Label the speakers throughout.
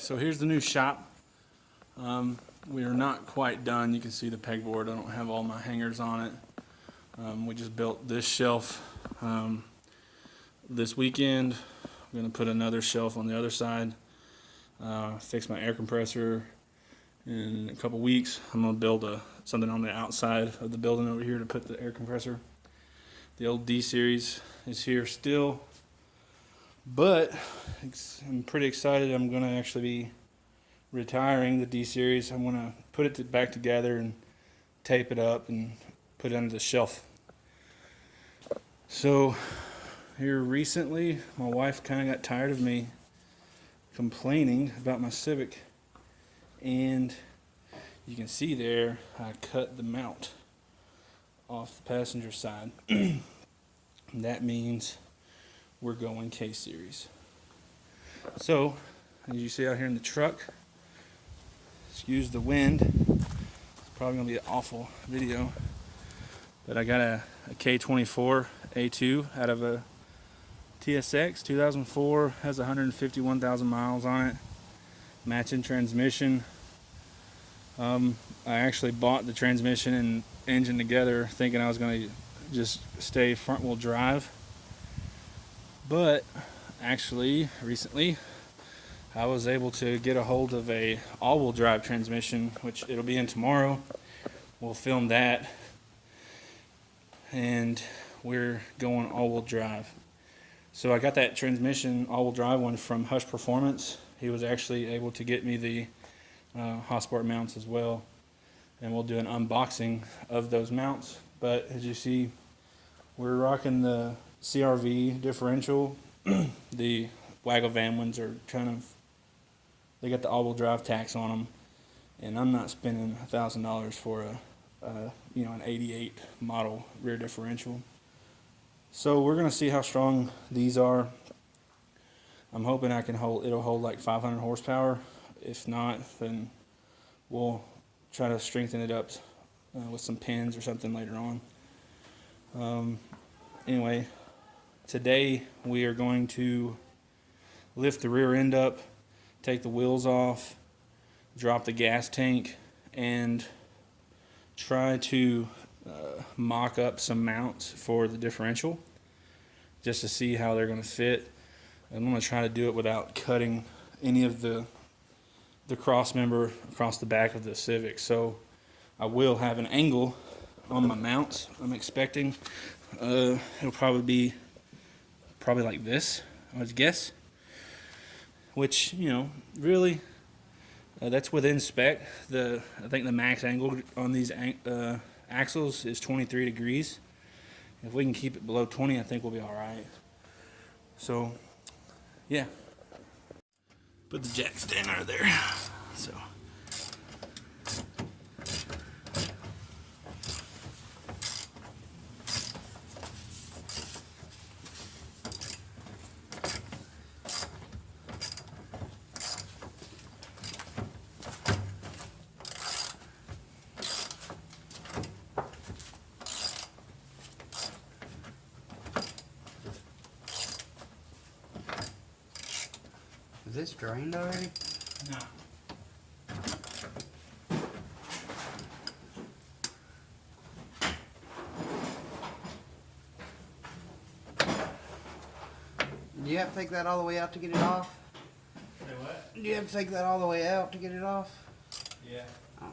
Speaker 1: so here's the new shop. We are not quite done. You can see the pegboard. I don't have all my hangers on it. We just built this shelf this weekend. I'm going to put another shelf on the other side. Fix my air compressor. In a couple weeks, I'm going to build something on the outside of the building over here to put the air compressor. The old D series is here still, but I'm pretty excited. I'm going to actually be retiring the D series. I'm going to put it back together and tape it up and put it under the shelf. So here recently, my wife kind of got tired of me complaining about my Civic, and you can see there I cut the mount off the passenger side. That means we're going K series. So as you see out here in the truck, excuse the wind, it's probably gonna be an awful video, but I got a K24 A2 out of a TSX 2004, has 151,000 miles on it, matching transmission. I actually bought the transmission and engine together thinking I was going to just stay front wheel drive, but actually recently I was able to get a hold of a all-wheel drive transmission, which it'll be in tomorrow. We'll film that, and we're going all-wheel drive. So I got that transmission all-wheel drive one from Hush Performance. He was actually able to get me the Hotsport mounts as well, and we'll do an unboxing of those mounts. But as you see, we're rocking the CRV differential. The Waggle Van ones are they got the all-wheel drive tax on them, and I'm not spending $1,000 for an 88 model rear differential. So we're gonna see how strong these are. I'm hoping it'll hold like 500 horsepower. If not, then we'll try to strengthen it up with some pins or something later on. Anyway, today we are going to lift the rear end up, take the wheels off, drop the gas tank, and try to mock up some mounts for the differential just to see how they're going to fit. I'm going to try to do it without cutting any of the cross member across the back of the Civic. So I will have an angle on my mounts. I'm expecting it'll probably be like this, I would guess, which, really that's within spec. I think the max angle on these axles is 23 degrees. If we can keep it below 20, I think we'll be all right. So yeah, put the jack stand under there. So
Speaker 2: is this drained already?
Speaker 1: no.
Speaker 2: Do you have to take that all the way out to get it off?
Speaker 1: Say what?
Speaker 2: Do you have to take that all the way out to get it off?
Speaker 1: Yeah.
Speaker 2: Okay.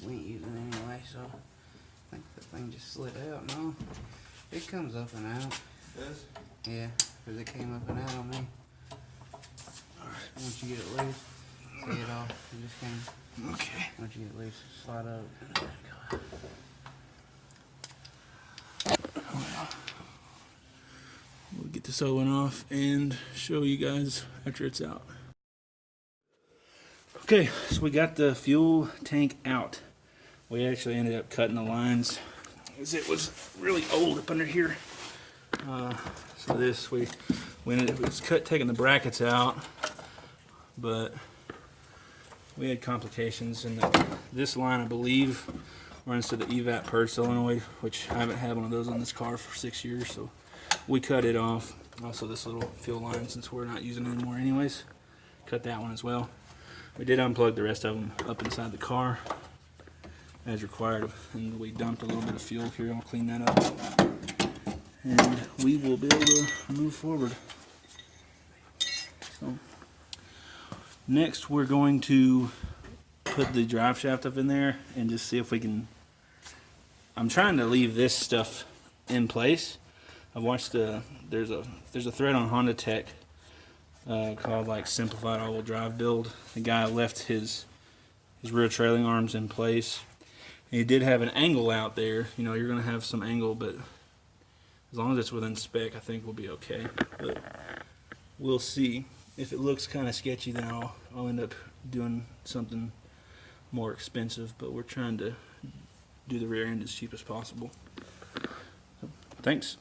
Speaker 2: We ain't using it anyway, so I think the thing just slid out. No, it comes up and out.
Speaker 1: It does?
Speaker 2: Yeah, because it came up and out on me.
Speaker 1: Alright.
Speaker 2: Once you get it loose, see it off. It just came.
Speaker 1: Okay.
Speaker 2: Once you get it loose, slide up.
Speaker 1: We'll get this other one off and show you guys after it's out. Okay, so we got the fuel tank out. We actually ended up cutting the lines is it was really old up under here. So this, we ended up taking the brackets out, but we had complications in this line, I believe, runs to the EVAP purge solenoid, which I haven't had one of those on this car for 6 years, so we cut it off. Also this little fuel line, since we're not using it anymore anyways, cut that one as well. We did unplug the rest of them up inside the car as required, and we dumped a little bit of fuel here. I'll clean that up, and we will be able to move forward. So next we're going to put the drive shaft up in there and just see if we can. I'm trying to leave this stuff in place. I've watched there's a thread on Honda Tech called like simplified all-wheel drive build. The guy left his rear trailing arms in place. And he did have an angle out there. You know, you're gonna have some angle, but as long as it's within spec, I think we'll be okay. But we'll see. If it looks kind of sketchy, then I'll end up doing something more expensive. But we're trying to do the rear end as cheap as possible. So, thanks.